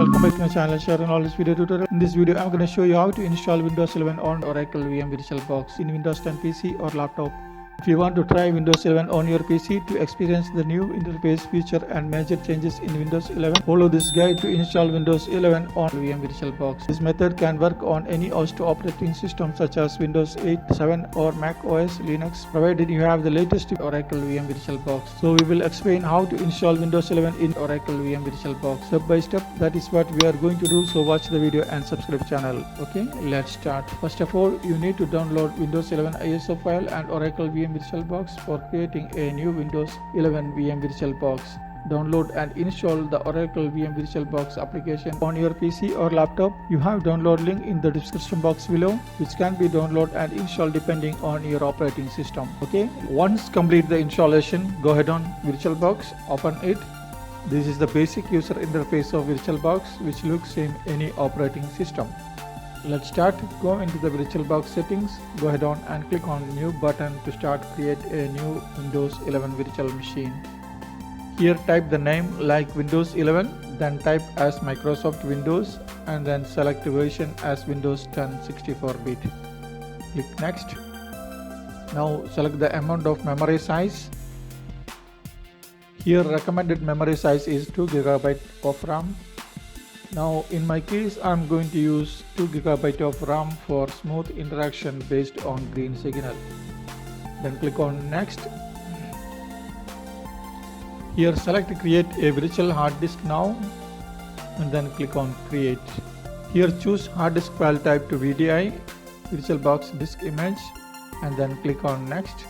welcome back to my channel Sharon Knowledge Video Tutorial. In this video I'm going to show you how to install Windows 11 on Oracle VM VirtualBox in Windows 10 PC or laptop. If you want to try Windows 11 on your PC to experience the new interface, feature and major changes in Windows 11, follow this guide to install Windows 11 on VM VirtualBox. This method can work on any OS operating system such as Windows 8, 7 or Mac OS Linux, provided you have the latest Oracle VM VirtualBox. So we will explain how to install Windows 11 in Oracle VM VirtualBox step by step. That is what we are going to do, so watch the video and subscribe channel. Okay, let's start. First of all, you need to download Windows 11 ISO file and Oracle VM VirtualBox for creating a new Windows 11 VM VirtualBox. Download and install the Oracle VM VirtualBox application on your PC or laptop. You have download link in the description box below, which can be downloaded and installed depending on your operating system. Okay, once complete the installation, go ahead on VirtualBox, open it. This is the basic user interface of VirtualBox, which looks in any operating system. Let's start. Go into the VirtualBox settings, go ahead on and click on new button to start create a new Windows 11 virtual machine. Here type the name like Windows 11, then type as Microsoft Windows and then select version as Windows 10 64-bit. Click next. Now select the amount of memory size. Here recommended memory size is 2 GB of RAM. Now in my case I am going to use 2 GB of RAM for smooth interaction based on green signal. Then click on next. Here select create a virtual hard disk now and then click on create. Here choose hard disk file type to VDI, VirtualBox disk image, and then click on next.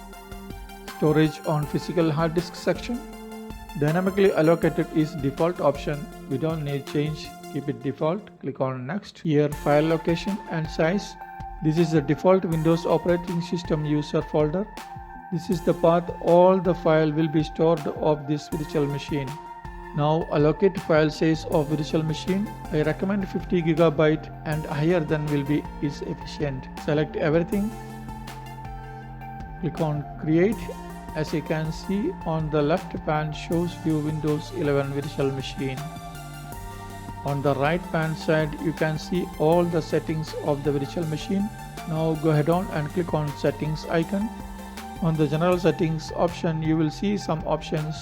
Storage on physical hard disk section. Dynamically allocated is default option. We don't need change, keep it default. Click on next. Here file location and size. This is the default Windows operating system user folder. This is the path all the file will be stored of this virtual machine. Now allocate file size of virtual machine. I recommend 50 GB and higher than will be is efficient. Select everything. Click on create. As you can see on the left pane shows you Windows 11 virtual machine. On the right pane side you can see all the settings of the virtual machine. Now go ahead on and click on settings icon. On the general settings option you will see some options.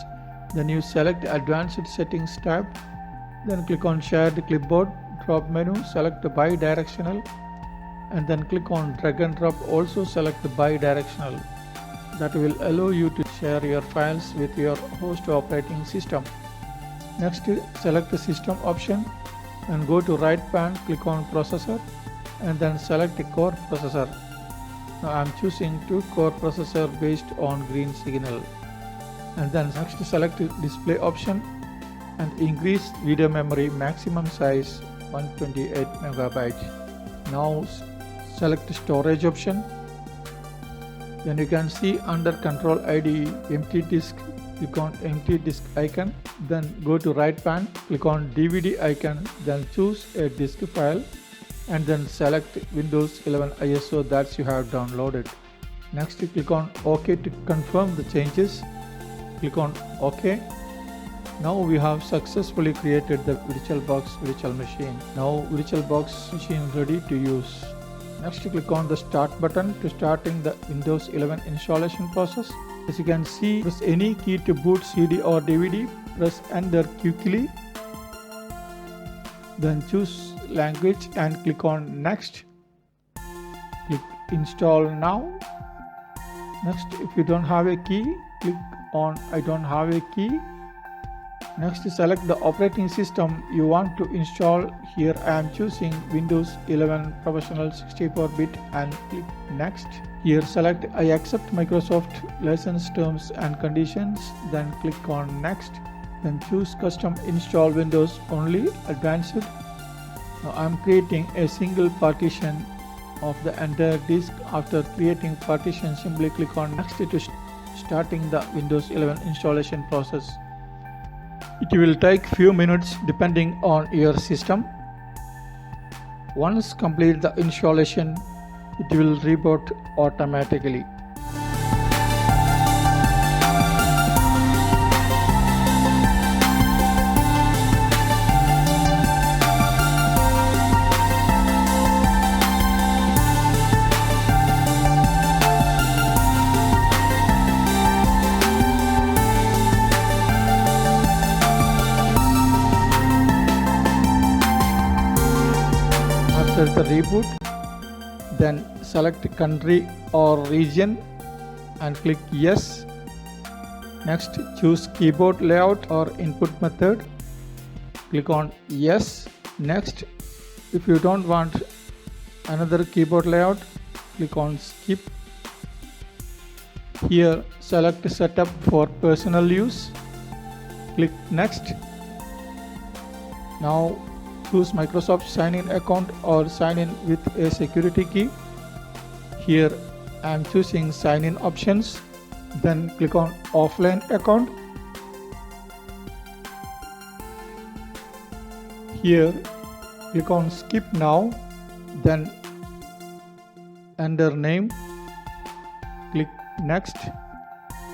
Then you select advanced settings tab. Then click on shared clipboard. Drop menu, select bi-directional and then click on drag and drop, also select bi-directional. That will allow you to share your files with your host operating system. Next, select the system option and go to right pane, click on processor and then select the core processor. Now I am choosing 2 core processor based on green signal. And then next select display option and increase video memory maximum size 128 MB. Now select storage option. Then you can see under control ID empty disk, click on empty disk icon, then go to right pane, click on DVD icon, then choose a disk file and then select Windows 11 ISO that you have downloaded. Next click on OK to confirm the changes. Click on OK. Now we have successfully created the VirtualBox virtual machine. Now VirtualBox machine ready to use. Next click on the start button to starting the Windows 11 installation process. As you can see, press any key to boot CD or DVD, press enter quickly. Then choose language and click on next. Click install now. Next, if you don't have a key, click on I don't have a key. Next select the operating system you want to install. Here I am choosing Windows 11 Professional 64-bit and click next. Here select I accept Microsoft license terms and conditions, then click on next. Then choose custom install Windows only advanced. Now I am creating a single partition of the entire disk. After creating partition, simply click on next to starting the Windows 11 installation process. It will take few minutes depending on your system. Once complete the installation, it will reboot automatically. After the reboot, then select country or region and click yes. Next, choose keyboard layout or input method. Click on yes. Next, if you don't want another keyboard layout, click on skip. Here, select setup for personal use. Click next. Now choose Microsoft sign-in account or sign in with a security key. Here I am choosing sign-in options. Then click on offline account. Here click on skip now. Then enter name. Click next.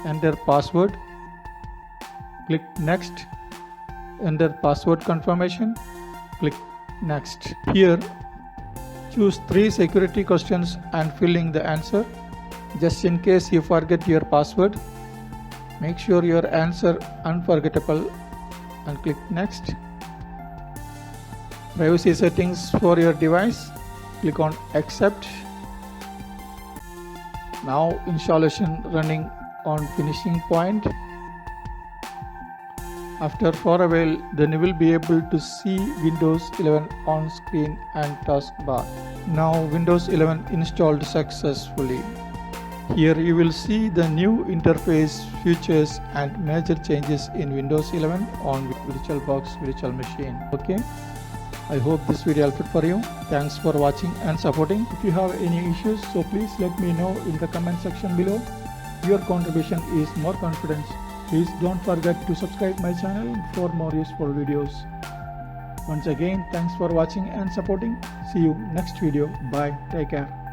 Enter password. Click next. Enter password confirmation. Click next. Here choose 3 security questions and fill in the answer. Just in case you forget your password, make sure your answer unforgettable and click next. Privacy settings for your device, click on accept. Now installation running on finishing point. After for a while, then you will be able to see Windows 11 on screen and taskbar. Now Windows 11 installed successfully. Here you will see the new interface, features and major changes in Windows 11 on VirtualBox virtual machine. Okay, I hope this video helped for you. Thanks for watching and supporting. If you have any issues, so please let me know in the comment section below. Your contribution is more confidence. Please don't forget to subscribe my channel for more useful videos. Once again, thanks for watching and supporting. See you next video. Bye. Take care.